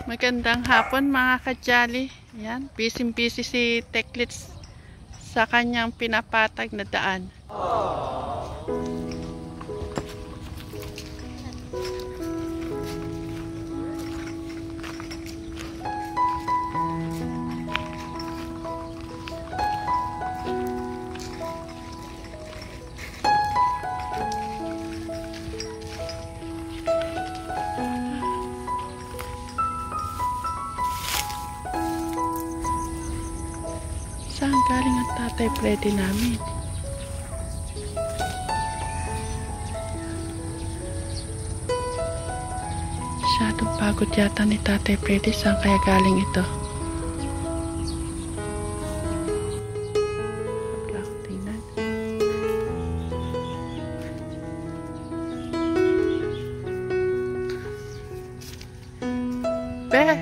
Magandang hapon mga ka-jolly. Ayan, busy-busy si Teklits sa kanyang pinapatag na daan. Saan galing ang Tatay Freddy namin? Masyadong pagod yata ni Tatay Freddy. Saan kaya galing ito? Wala akong tingnan. Be!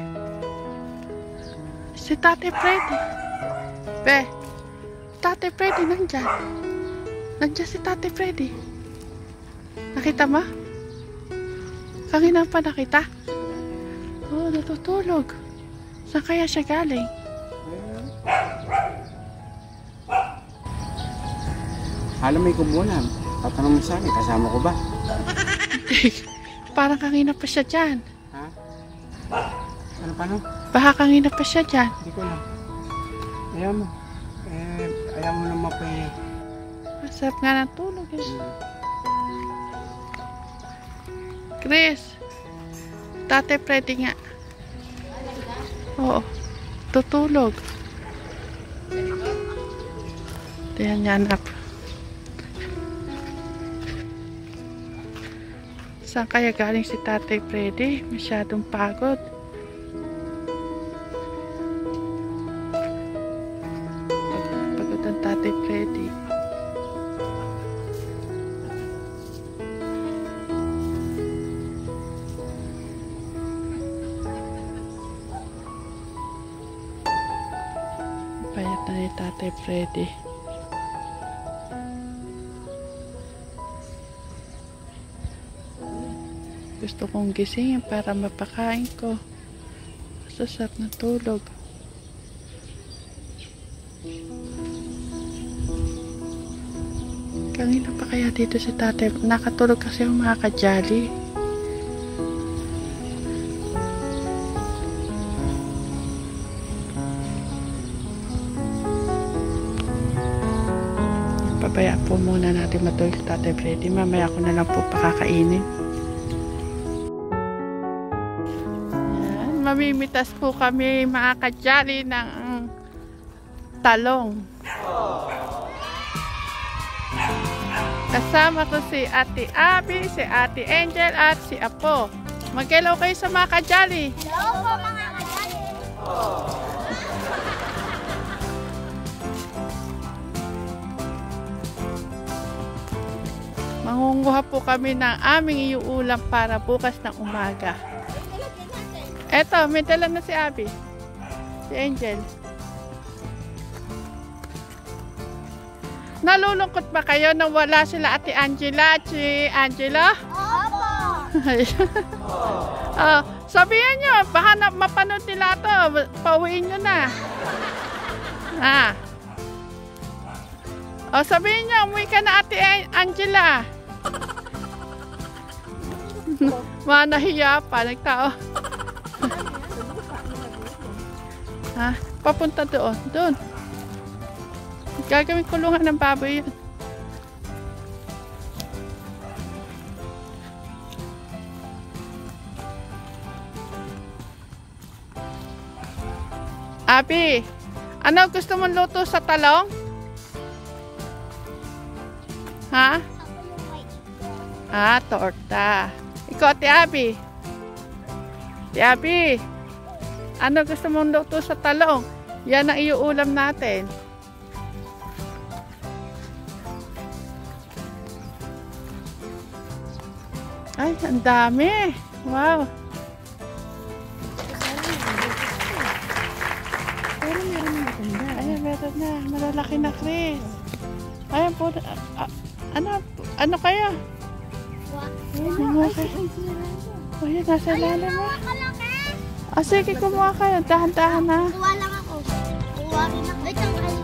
Si Tatay Freddy! Be, Tatay Freddy nandyan. Nandyan si Tatay Freddy. Nakita mo? Kanina pa nakita? Oh, natutulog. Saan kaya siya galing? Alam mo muna. Tatanong mo sa akin, kasama ko ba? Hindi. Parang kanina pa siya dyan. Ha? Paano? Baka kanina pa siya dyan. Hindi ko alam. Ayaw mo naman pa eh. Masarap nga ng tulog eh. Chris, Tatay Freddy nga. Oo, tutulog. Tiyan niya anak. Saan kaya galing si Tatay Freddy? Masyadong pagod. Tatay Freddy. Payat na ni Tatay Freddy. Gusto kong gisingin para mapakain ko. Masasarap na tulog. Kanina pa kaya dito si Tatay? Nakatulog kasi yung mga ka-jolly. Pabayaan po muna natin matulog si Tatay Freddy. Mamaya ko na lang po pakakainin. Yan, mamimitas po kami mga ka-jolly ng talong. Kasama ko si Ate Abby, si Ate Angel, at si Apo. Mag-hello kayo sa mga ka-jolly. Hello po mga ka-jolly. Mangunguha po kami ng aming iuulam para bukas ng umaga. Eto, may dala na si Abby. Si Angel. Nalulungkot ba kayo nang wala sila Ate Angela at si Angela? Opo. Sabihin nyo, baka mapanood nila ito. Pauwiin nyo na. Sabihin nyo, umuwi ka na Ate Angela. Manahiya pa, nagtao. Papunta doon. Doon. Gagawin kulungan ng baboy yun. Abi, ano gusto mong luto sa talong? Ha? Torta. Ikaw, Ate Abi. Ate Abi, ano gusto mong luto sa talong? Yan ang iuulam natin. Ay, ang dami. Wow. Pero meron na matanda. Ay, meron na. Malalaki na, Chris. Ayan po. Ano kaya? Ay, nasa ilalim mo. Ah, sige, kumuha kayo. Dahan-dahan na. Kuha lang ako. Kuha rin ako. Ito, ay.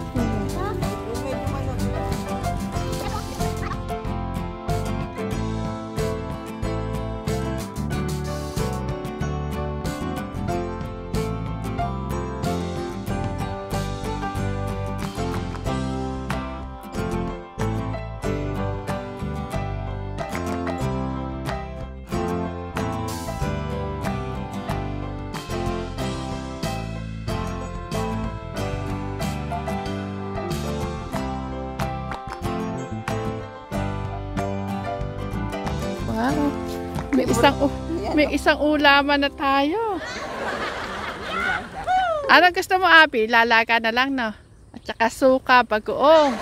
Ha? Wow. May isang ulaman na tayo. Anong gusto mo, Abi? Lalaga na lang, no? At saka suka, bagoong.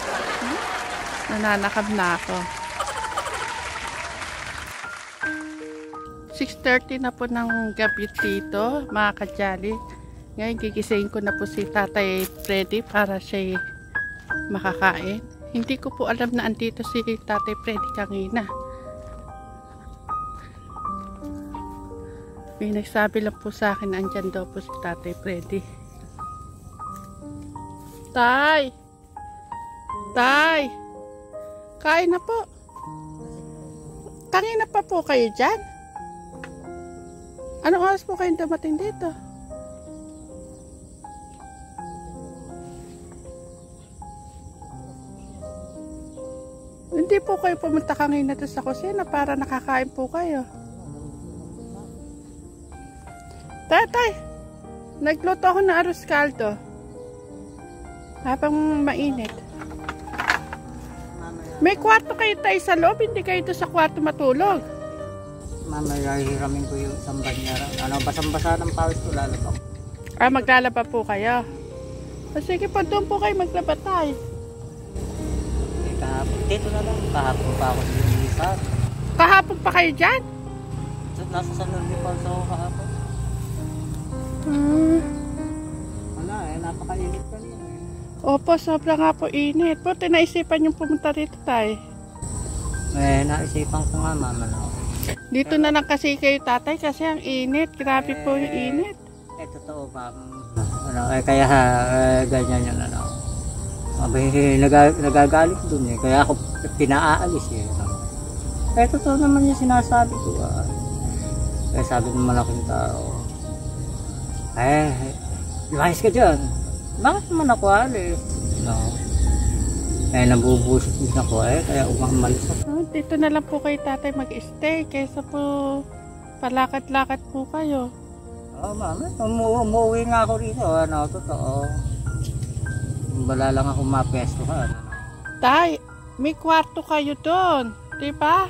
Nananakam na ako. 6:30 na po ng gabi dito, mga kajali. Ngayon, gigisayin ko na po si Tatay Freddy para siya makakain. Hindi ko po alam na andito si Tatay Freddy kanina. May nagsabi lang po sa akin na andyan daw po si Tatay Freddy. Tay! Tay! Kain na po. Kanina pa po kayo dyan? Anong oras po kayong dumating dito? Hindi po kayo pumunta kanina doon sa kusina para nakakain po kayo. Tatay, nagluto ako ng arroz caldo. Habang mainit. May kwarto kayo tayo sa loob, hindi kayo doon sa kwarto matulog. Mamaya hiramin ko yung isang banyera. Basang-basa ng pawis ko lalabak. Ah, maglalaba po kayo. O sige po, doon po kayo maglaba tayo. Kahapon, dito na lang. Kahapon pa ako sa Lisan. Kahapon pa kayo dyan? Nasa San Luis Falso ako kahapon. Wala napakainit kanina Opo, sobra nga po init. Buti naisipan yung pumunta dito tayo. Naisipan ko nga mama na. Dito na lang kasi kayo tatay kasi ang init. Grabe po yung init. Totoo ma'am. Kaya ganyan yun nagagalit dun kaya ako pinaaalis totoo naman yung sinasabi ko kaya sabi ng malaking tao lumayas ka dyan, bakit naman ako alis? Nabubusit din ako kaya umamalis ako. Dito na lang po kayo tatay mag-stay kaysa po palakad-lakad po kayo. Ma'am, umuwi nga ako rito, totoo. Wala lang ako mapestuhan. Tay, may kwarto kayo doon, di ba?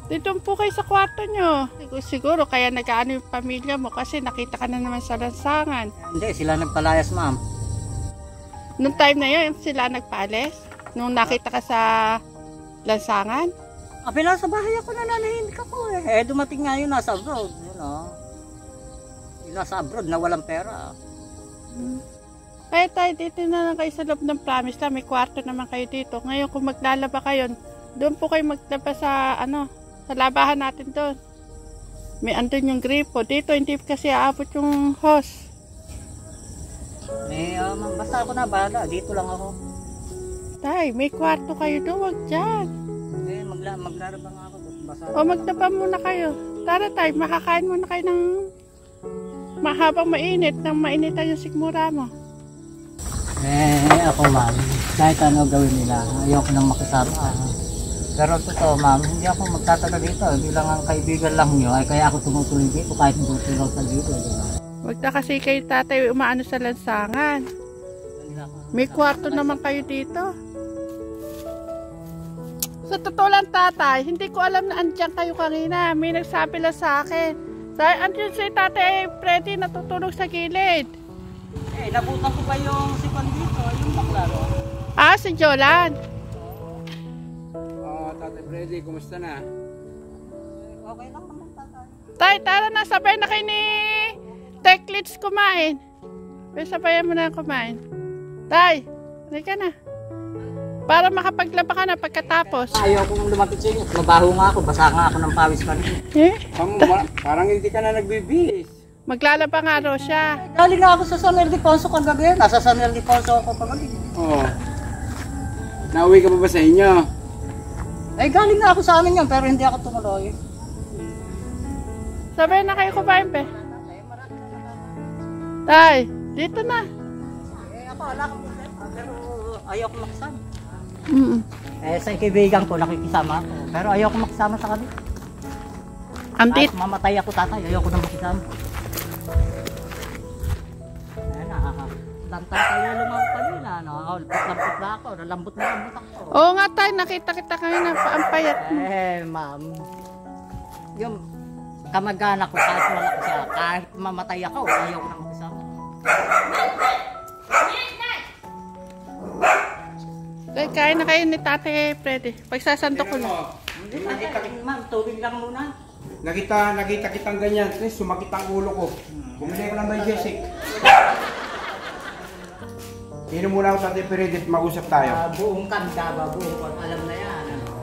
Dito po kayo sa kwarto nyo. Siguro kaya nag-aano yung pamilya mo kasi nakita ka na naman sa lansangan. Hindi, sila nagpalayas ma'am. Nung time na yun, sila nagpaalis? Nung nakita ka sa lansangan? Nasa bahay ako nananahimik ako dumating nga yun nasa abroad. Nasa abroad na walang pera. Kaya tayo dito na lang kayo sa loob ng promise lang. May kwarto naman kayo dito. Ngayon kung maglalaba kayo, doon po kayo maglaba sa sa labahan natin doon. May andun yung gripo. Dito hindi kasi aabot yung hose. Basta ako na bahala. Dito lang ako. Tay, may kwarto kayo doon. Wag dyan. Maglalaba nga ako. O maglaba muna kayo. Tara tay, makakain muna kayo ng mahabang mainit. Nang mainitan yung sikmura mo. Ako ma'am. Kahit ano gawin nila. Ayoko nang makisama. Pero totoo ma'am, hindi ako magtatagal dito. Hindi lang ang kaibigan lang nyo. Kaya ako tumutuloy dito kahit buti lang sa dito. Wag na kasi kayo tatay umaano sa lansangan. May kwarto naman kayo dito. Sa totoo lang tatay, hindi ko alam na andyan kayo kanina. May nagsabi lang sa akin. Andyan si Tatay Freddy natutulog sa gilid. Nabutan ko ba yung sipon dito? Yung baklaro? Ah, si Jolan. Tatay Freddy, kumusta na? Okay lang naman tatay. Tay, tara na, sabay na kayo ni Teklits kumain. Pero sabayan mo na kumain. Tay, halika na. Para makapaglaba ka na pagkatapos. Ayaw kong lumapit sa inyo. Mabaho nga ako. Basa nga ako ng pawis kanina. Parang hindi ka na nagbibihis. Maglalaba nga raw siya. Galing nga ako sa San Ildefonso kagabi. Nasa San Ildefonso ako kagabi. Oo. Nauwi ka pa ba sa inyo? Eh, galing nga ako sa amin yun, pero hindi ako tumuloy. Sabay na kayo kumain, pe. Tay, dito na. Eh, ako wala akong problema, pero ayaw ko makisama. Mm. Eh, sa kaibigan ko, nakikisama ako. Pero ayaw ko makisama sa kanila. Antit. Kahit mamatay ako, tatay, ayaw ko nang makisama. Ayan na, lantang tayo lang ako kanina, no? Lambot na ako, lambot ako. Oo nga, tay, nakita kita kanina, paampayat mo. Eh, ma'am. Yung kamag-anak ko, kahit malaki siya, kahit mamatay ako, ayaw ko nang makisama. Tay, kain na kayo ni Tate Freddy. Pagsasandok ko lang. Hindi, tatay, ma'am, tubig lang muna. Nakita kitang ganyan. Sumakit ang ulo ko. Bumili ko ng Biogesic. Inom muna ako sa Ate Freddy at mag-usap tayo. Buong kanda ba, buong kon, alam na yan. Ano?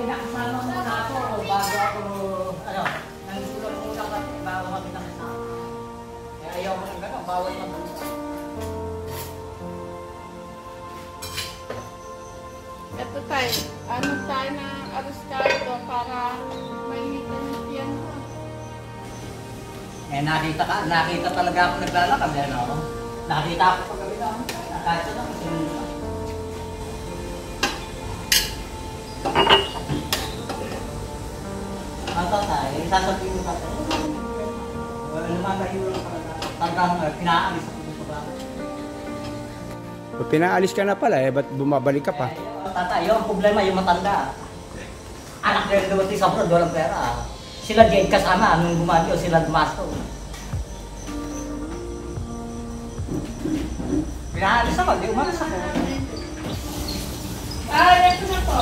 Nakasama muna ako bago ako, nanggulang muna kasi bago kami nakasama. Eh, ayaw ko ng gano'n, bawal na muna. Ito tay, ano tayo na aros tayo para mainitan yung tiyan mo. Eh, nakita talaga ako naglalakad, ano? Nakita ako paggabi lang, kahit sa lang, sinunod lang. Ang tatay, sasabihin mo tatay, lumalayo lang talaga. Talagang pinaalis ako sa bahay. Pinaalis ka na pala ba't bumabalik ka pa? Tatay, yung problema, yung matanda. Anak nila dumating sa abroad, walang pera. Sila Jade kasama, nung bumati o sila dumasto. Pinaalis ako, di umalis ako. Ito na po.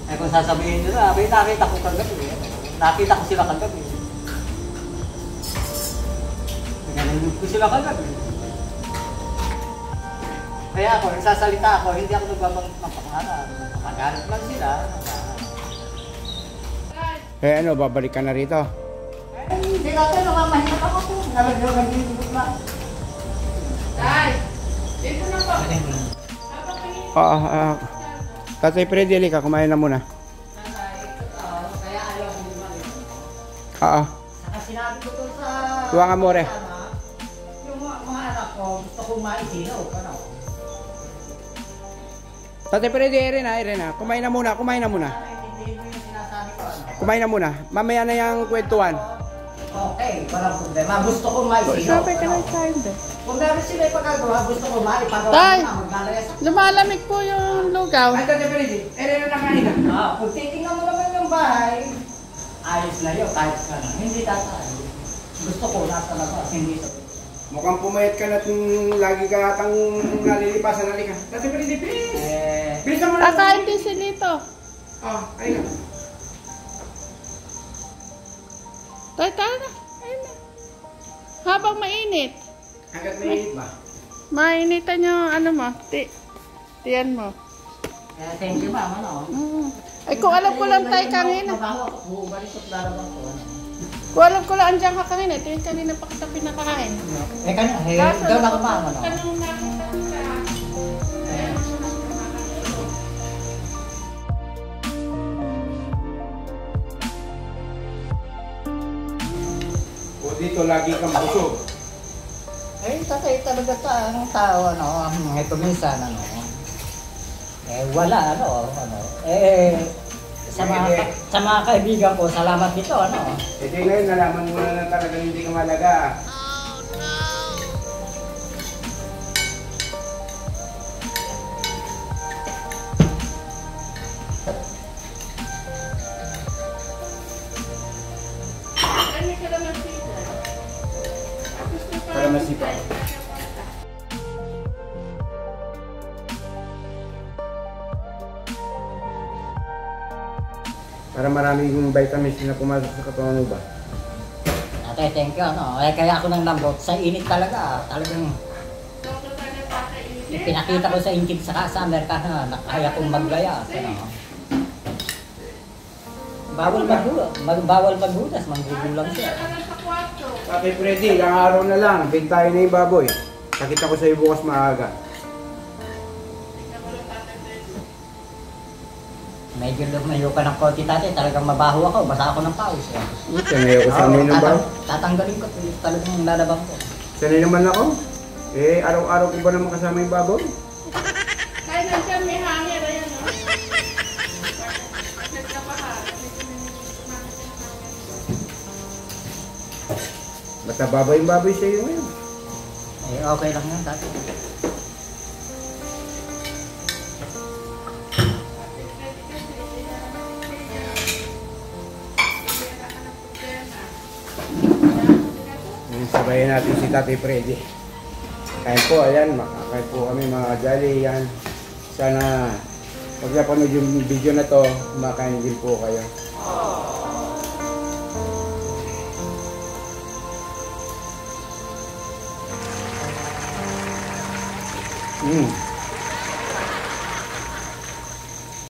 Eh kung sasabihin nyo na, nakita ko kagabi. Nakita ko sila kagabi. Nanonood ko sila kagabi. Kaya ako, nagsasalita ako, hindi ako nagbabang mapakangalan. Mapagalit lang sila. Ano, babalik ka na rito? Eh, hindi natin namamahinap ako po. Nalagyan ng lang. Tay, dito na po. Tatay Freddy, halika, kumain na muna. Kaya ayaw ko bumalik. Saka sinabi ko to sa... Tuwang amore. Yung mga anak ko, gusto ko maisinaw. Tatay Freddy, Irene, kumain na muna. Intindihin mo yung sinasabi ko. Kumain na muna. Mamaya na yung kwentuhan. Okay, walang problema. Gusto ko maisinaw. Sabay ka lang tayo doon. Kung meron sila ipagagawa, gusto ko maipagawa Tay! na. Maglalaya Lumalamig po yung lugaw. Tatay Freddy, Irene na kain na. kung titingnan mo naman yung bahay, ayos na yun, kahit ka na. Hindi tatay. Gusto ko nasa labas, hindi sa Mukhang pumayat ka na lagi ka atang nalilipasan. Halika. Tatay Freddy, please! Bilisan mo na. Kakain din si Lito. Ayun na. Tay, tayo na. Ayun na. Habang mainit. Hanggat mainit ba? Mainitan yung ano mo, tiyan mo. Thank you, ma'am. Ay, kung alam ko lang tayo kanina. Mabaho ako, buubalis at lalabang ko. Kung alam ko lang andyan ka kanina, ito yung kanina pa kita pinakain. Daw na kumama, no? Tanong nakita kita. O dito lagi kang busog. Eh, tatay talaga ang tao, ito minsan, wala, sa mga kaibigan ko, salamat dito, Ito ngayon, nalaman mo na talaga hindi ka malaga. Para masipa. Para maraming vitamins na pumasok sa katawan mo ba? thank you, ano. Kaya ako ng lambot, sa init talaga, talagang pinakita ko sa inchig sa Amerikano na kaya kong maggaya. Ano. Bawal maghudas, manggugulang siya. Tatay Freddy, ilang araw na lang, bintayin na yung baboy. Nakita ko sa'yo bukas maaga. Medyo lumayo ka ng konti tatay, talagang mabaho ako, basa ako ng pawis. Sanay ako sanay ng baboy. Tatanggalin ko, talagang lalabang ko. Sanay naman ako. Eh, araw-araw ko ba naman kasama yung baboy? Ay, nandiyan may hangin. Ayan, no? Nagkapahan. Basta baboy sa'yo ngayon. Eh, okay lang yan tatay. Sabayan natin si Tatay Freddy. Kain po, ayan, makakain po kami mga jolly, yan. Sana, pag napanood yung video na to, makain din po kayo. Mm.